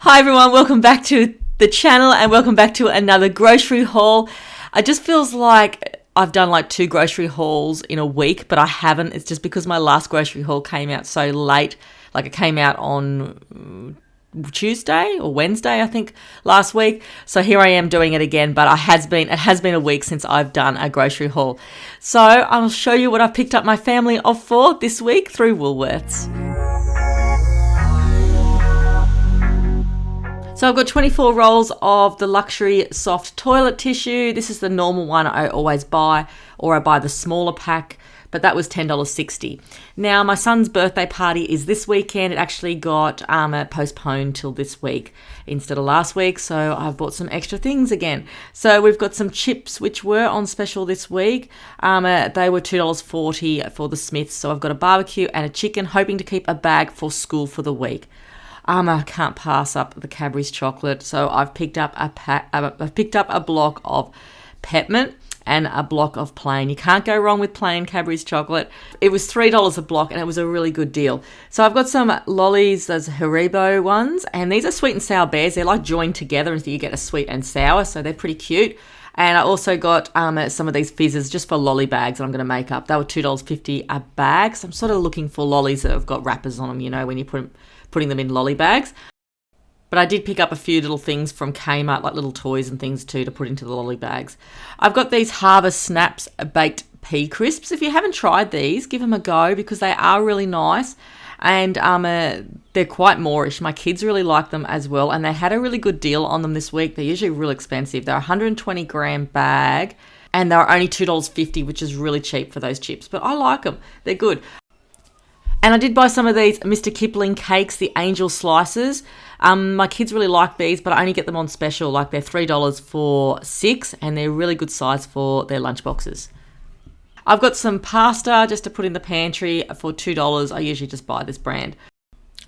Hi everyone, welcome back to the channel and welcome back to another grocery haul. It just feels like I've done like 2 grocery hauls in a week, but I haven't. It's just because my last grocery haul came out so late. Like it came out on Tuesday or Wednesday, I think, last week. So here I am doing it again, but it has been a week since I've done a grocery haul. So I'll show you what I've picked up my family off for this week through Woolworths. So I've got 24 rolls of the luxury soft toilet tissue. This is the normal one I always buy, or I buy the smaller pack, but that was $10.60. Now, my son's birthday party is this weekend. It actually got postponed till this week instead of last week, so I've bought some extra things again. So we've got some chips, which were on special this week. They were $2.40 for the Smiths, so I've got a barbecue and a chicken, hoping to keep a bag for school for the week. I can't pass up the Cadbury's chocolate, so I've picked up a block of peppermint and a block of plain. You can't go wrong with plain Cadbury's chocolate. It was $3 a block, and it was a really good deal. So I've got some lollies, those Haribo ones, and these are sweet and sour bears. They're like joined together, and so you get a sweet and sour, so they're pretty cute. And I also got some of these fizzes just for lolly bags that I'm going to make up. They were $2.50 a bag. So I'm sort of looking for lollies that have got wrappers on them, you know, when you putting them in lolly bags. But I did pick up a few little things from Kmart, like little toys and things too, to put into the lolly bags. I've got these Harvest Snaps baked pea crisps. If you haven't tried these, give them a go because they are really nice. And they're quite moreish. My kids really like them as well, and they had a really good deal on them this week. They're usually real expensive. They're a 120 gram bag, and they're only $2.50, which is really cheap for those chips. But I like them. They're good. And I did buy some of these Mr. Kipling cakes, the angel slices. My kids really like these, but I only get them on special. Like they're $3 for 6, and they're really good size for their lunch boxes. I've got some pasta just to put in the pantry for $2. I usually just buy this brand.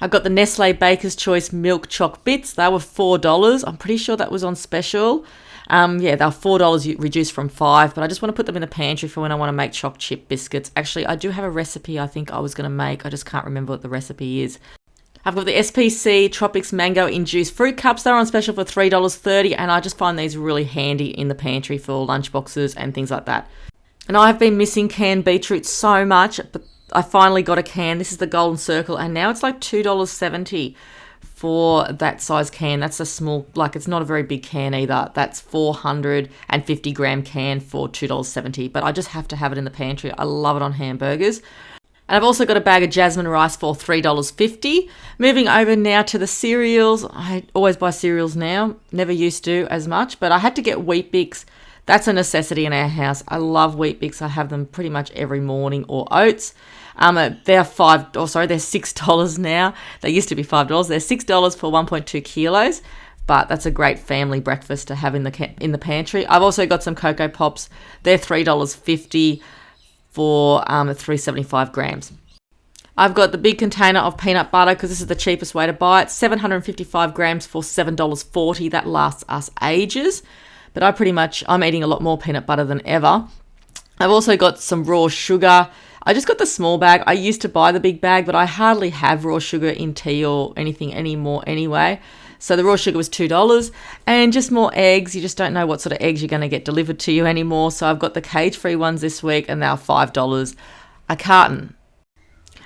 I've got the Nestle Baker's Choice Milk Choc Bits. They were $4. I'm pretty sure that was on special. They were $4 reduced from $5, but I just want to put them in the pantry for when I want to make choc chip biscuits. Actually, I do have a recipe I think I was going to make. I just can't remember what the recipe is. I've got the SPC Tropics Mango Induced Fruit Cups. They're on special for $3.30, and I just find these really handy in the pantry for lunch boxes and things like that. And I've been missing canned beetroot so much, but I finally got a can. This is the Golden Circle, and now it's like $2.70 for that size can. That's a small, like it's not a very big can either. That's 450 gram can for $2.70, but I just have to have it in the pantry. I love it on hamburgers. And I've also got a bag of jasmine rice for $3.50. Moving over now to the cereals. I always buy cereals now. Never used to as much, but I had to get Wheat Bix. That's a necessity in our house. I love Wheat Bix. I have them pretty much every morning, or oats. They're $6 now. They used to be $5. They're $6 for 1.2 kilos, but that's a great family breakfast to have in the pantry. I've also got some Cocoa Pops. They're $3.50 for 375 grams. I've got the big container of peanut butter because this is the cheapest way to buy it. 755 grams for $7.40. That lasts us ages. But I'm eating a lot more peanut butter than ever. I've also got some raw sugar. I just got the small bag. I used to buy the big bag, but I hardly have raw sugar in tea or anything anymore anyway. So the raw sugar was $2. And just more eggs. You just don't know what sort of eggs you're going to get delivered to you anymore. So I've got the cage-free ones this week, and they're $5 a carton.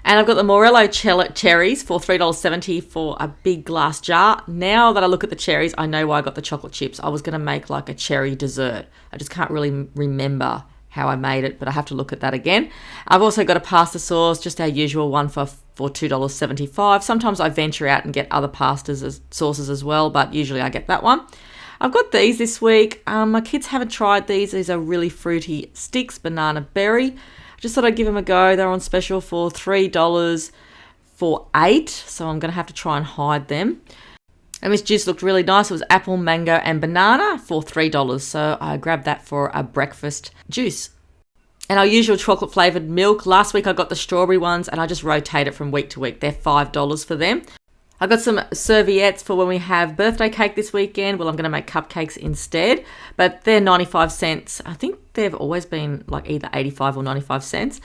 And I've got the Morello cherries for $3.70 for a big glass jar. Now that I look at the cherries, I know why I got the chocolate chips. I was going to make like a cherry dessert. I just can't really remember how I made it, but I have to look at that again. I've also got a pasta sauce, just our usual one for $2.75. Sometimes I venture out and get other sauces as well, but usually I get that one. I've got these this week. My kids haven't tried these. These are really fruity sticks, banana berry. Just thought I'd give them a go. They're on special for $3 for 8, so I'm going to have to try and hide them. And this juice looked really nice. It was apple, mango, and banana for $3, so I grabbed that for a breakfast juice. And our usual chocolate-flavoured milk. Last week I got the strawberry ones, and I just rotate it from week to week. They're $5 for them. I got some serviettes for when we have birthday cake this weekend. Well, I'm going to make cupcakes instead, but they're 95 cents. I think they've always been like either 85 or 95 cents.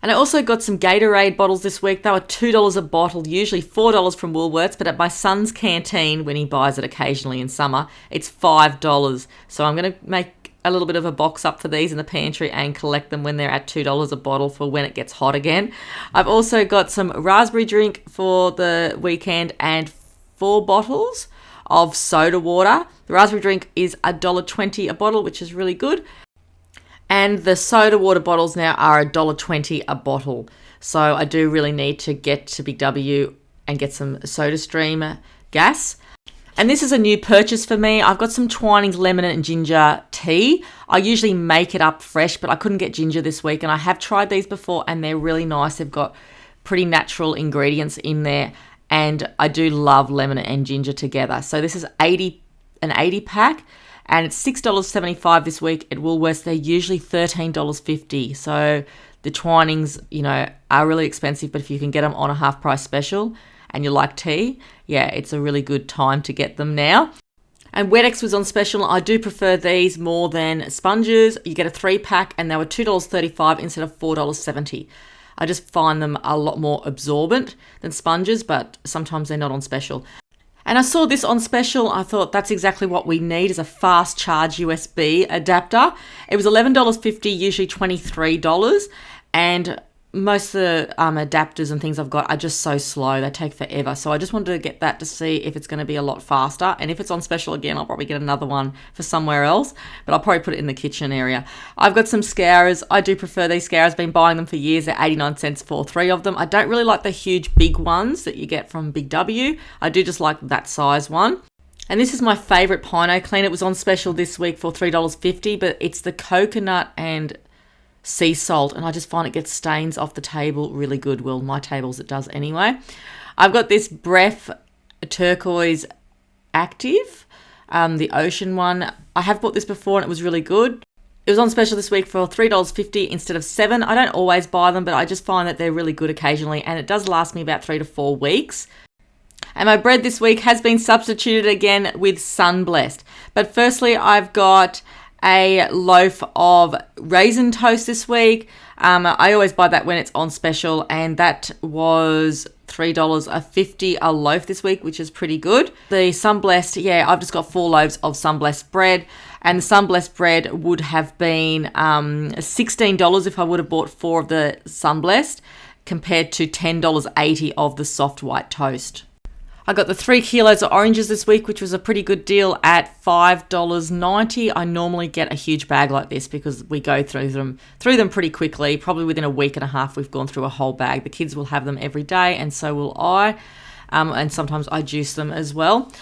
And I also got some Gatorade bottles this week. They were $2 a bottle, usually $4 from Woolworths, but at my son's canteen, when he buys it occasionally in summer, it's $5. So I'm going to make a little bit of a box up for these in the pantry and collect them when they're at $2 a bottle for when it gets hot again. I've also got some raspberry drink for the weekend and 4 bottles of soda water. The raspberry drink is $1.20 a bottle, which is really good. And the soda water bottles now are $1.20 a bottle. So I do really need to get to Big W and get some SodaStream gas. And this is a new purchase for me. I've got some Twinings lemon and ginger tea. I usually make it up fresh, but I couldn't get ginger this week. And I have tried these before and they're really nice. They've got pretty natural ingredients in there. And I do love lemon and ginger together. So this is an 80 pack. And it's $6.75 this week at Woolworths. They're usually $13.50. So the Twinings, are really expensive. But if you can get them on a half price special and you like tea, yeah, it's a really good time to get them now. And Wet-X was on special. I do prefer these more than sponges. You get a 3-pack and they were $2.35 instead of $4.70. I just find them a lot more absorbent than sponges, but sometimes they're not on special. And I saw this on special. I thought that's exactly what we need is a fast charge USB adapter. It was $11.50, usually $23. And most of the adapters and things I've got are just so slow. They take forever. So I just wanted to get that to see if it's going to be a lot faster. And if it's on special again, I'll probably get another one for somewhere else. But I'll probably put it in the kitchen area. I've got some scourers. I do prefer these scourers. I've been buying them for years. They're 89 cents for 3 of them. I don't really like the huge big ones that you get from Big W. I do just like that size one. And this is my favourite Pino Clean. It was on special this week for $3.50. But it's the coconut and sea salt, and I just find it gets stains off the table really good. Well, my tables it does anyway. I've got this Bref Turquoise Active, the ocean one. I have bought this before and it was really good. It was on special this week for $3.50 instead of $7. I don't always buy them, but I just find that they're really good occasionally, and it does last me about 3 to 4 weeks. And my bread this week has been substituted again with Sun Blessed. But firstly, I've got a loaf of raisin toast this week. I always buy that when it's on special, and that was $3.50 a loaf this week, which is pretty good. The Sun Blessed, I've just got 4 loaves of Sun Blessed bread, and the Sun Blessed bread would have been $16 if I would have bought 4 of the Sun Blessed, compared to $10.80 of the soft white toast. I got the 3 kilos of oranges this week, which was a pretty good deal at $5.90. I normally get a huge bag like this because we go through them pretty quickly. Probably within a week and a half, we've gone through a whole bag. The kids will have them every day, and so will I. And sometimes I juice them as well.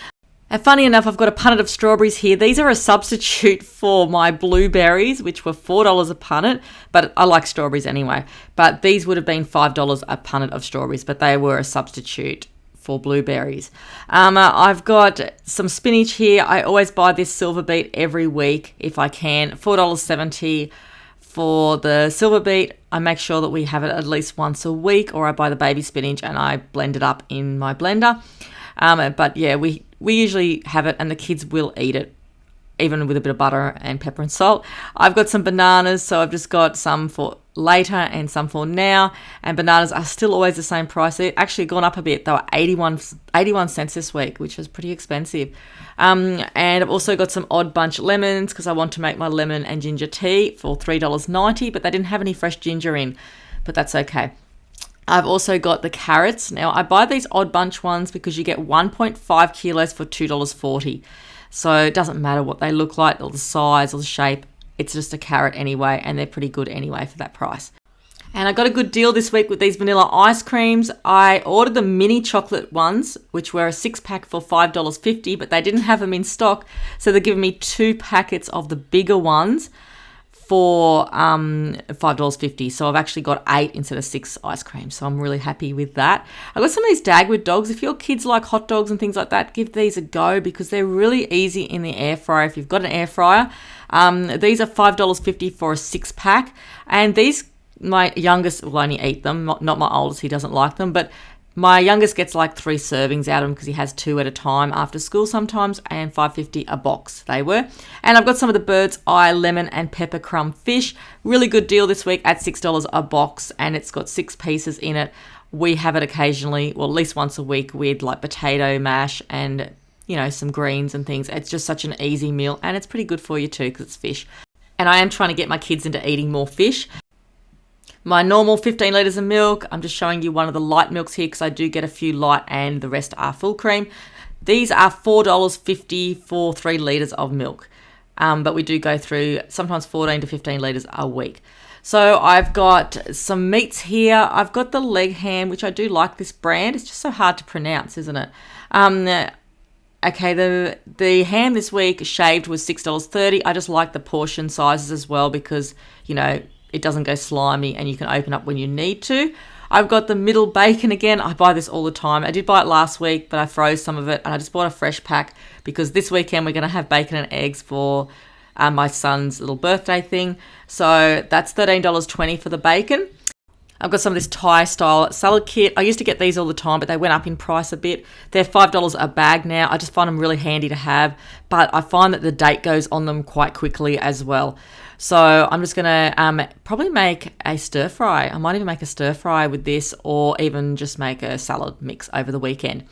And funny enough, I've got a punnet of strawberries here. These are a substitute for my blueberries, which were $4 a punnet, but I like strawberries anyway. But these would have been $5 a punnet of strawberries, but they were a substitute for blueberries. I've got some spinach here. I always buy this silver beet every week if I can. $4.70 for the silver beet. I make sure that we have it at least once a week, or I buy the baby spinach and I blend it up in my blender. But yeah, we usually have it and the kids will eat it, even with a bit of butter and pepper and salt. I've got some bananas, so I've just got some for later and some for now. And bananas are still always the same price. They've actually gone up a bit. They were 81 cents this week, which is pretty expensive. And I've also got some Odd Bunch lemons because I want to make my lemon and ginger tea for $3.90, but they didn't have any fresh ginger in, but that's okay. I've also got the carrots. Now, I buy these Odd Bunch ones because you get 1.5 kilos for $2.40. So it doesn't matter what they look like or the size or the shape. It's just a carrot anyway, and they're pretty good anyway for that price. And I got a good deal this week with these vanilla ice creams. I ordered the mini chocolate ones, which were a 6-pack for $5.50, but they didn't have them in stock. So they're giving me 2 packets of the bigger ones for $5.50. So I've actually got 8 instead of 6 ice creams. So I'm really happy with that. I got some of these Dagwood dogs. If your kids like hot dogs and things like that, give these a go because they're really easy in the air fryer if you've got an air fryer. These are $5.50 for a 6-pack. And these, my youngest will only eat them, not my oldest, he doesn't like them. But My youngest gets like 3 servings out of them because he has 2 at a time after school sometimes, and $5.50 a box they were. And I've got some of the Bird's Eye lemon and pepper crumb fish. Really good deal this week at $6 a box, and it's got 6 pieces in it. We have it occasionally, well, at least once a week with like potato mash and, you know, some greens and things. It's just such an easy meal, and it's pretty good for you too because it's fish. And I am trying to get my kids into eating more fish. My normal 15 litres of milk, I'm just showing you one of the light milks here because I do get a few light and the rest are full cream. These are $4.50 for 3 litres of milk. But we do go through sometimes 14 to 15 litres a week. So I've got some meats here. I've got the leg ham, which I do like this brand. It's just so hard to pronounce, isn't it? Okay, the ham this week shaved was $6.30. I just like the portion sizes as well because, you know, it doesn't go slimy and you can open up when you need to. I've got the middle bacon again. I buy this all the time. I did buy it last week, but I froze some of it and I just bought a fresh pack because this weekend we're going to have bacon and eggs for my son's little birthday thing. So that's $13.20 for the bacon. I've got some of this Thai style salad kit. I used to get these all the time, but they went up in price a bit. They're $5 a bag now. I just find them really handy to have, but I find that the date goes on them quite quickly as well. So I'm just going to probably make a stir fry. I might even make a stir fry with this or even just make a salad mix over the weekend.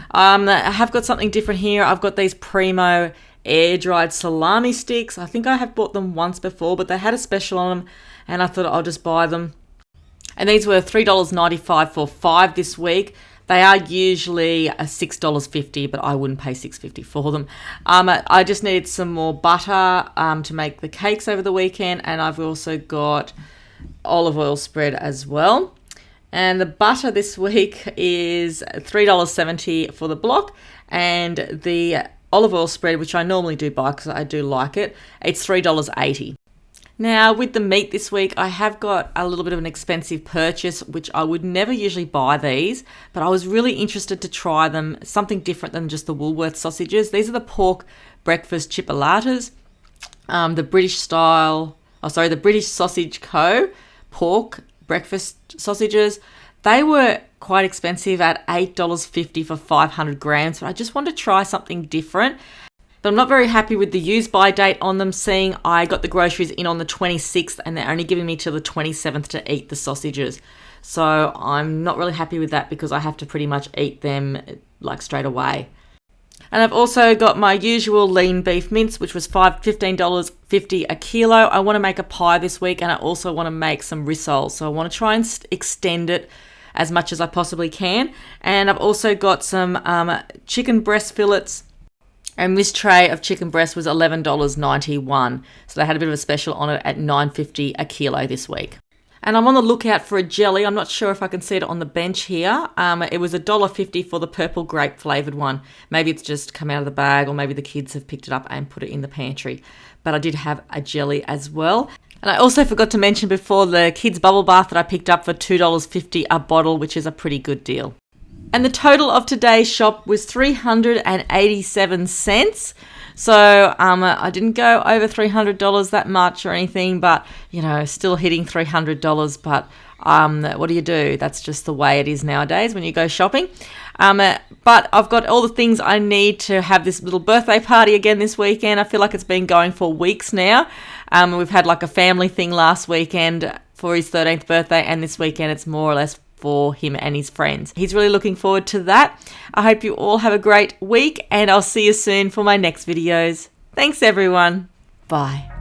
I have got something different here. I've got these Primo air-dried salami sticks. I think I have bought them once before, but they had a special on them and I thought I'll just buy them. And these were $3.95 for 5 this week. They are usually $6.50, but I wouldn't pay $6.50 for them. I just needed some more butter to make the cakes over the weekend, and I've also got olive oil spread as well. And the butter this week is $3.70 for the block, and the olive oil spread, which I normally do buy because I do like it, it's $3.80. Now, with the meat this week, I have got a little bit of an expensive purchase, which I would never usually buy these, but I was really interested to try them, something different than just the Woolworths sausages. These are the pork breakfast chipolatas, the British Sausage Co. pork breakfast sausages. They were quite expensive at $8.50 for 500 grams, but I just wanted to try something different. But I'm not very happy with the use by date on them, seeing I got the groceries in on the 26th and they're only giving me till the 27th to eat the sausages. So I'm not really happy with that because I have to pretty much eat them like straight away. And I've also got my usual lean beef mince, which was $15.50 a kilo. I want to make a pie this week and I also want to make some rissoles. So I want to try and extend it as much as I possibly can. And I've also got some chicken breast fillets. And this tray of chicken breast was $11.91. So they had a bit of a special on it at $9.50 a kilo this week. And I'm on the lookout for a jelly. I'm not sure if I can see it on the bench here. It was $1.50 for the purple grape flavoured one. Maybe it's just come out of the bag or maybe the kids have picked it up and put it in the pantry. But I did have a jelly as well. And I also forgot to mention before the kids' bubble bath that I picked up for $2.50 a bottle, which is a pretty good deal. And the total of today's shop was 387 cents. So I didn't go over $300 that much or anything, but, you know, still hitting $300. But what do you do? That's just the way it is nowadays when you go shopping. But I've got all the things I need to have this little birthday party again this weekend. I feel like it's been going for weeks now. We've had like a family thing last weekend for his 13th birthday, and this weekend it's more or less for him and his friends. He's really looking forward to that. I hope you all have a great week and I'll see you soon for my next videos. Thanks everyone. Bye.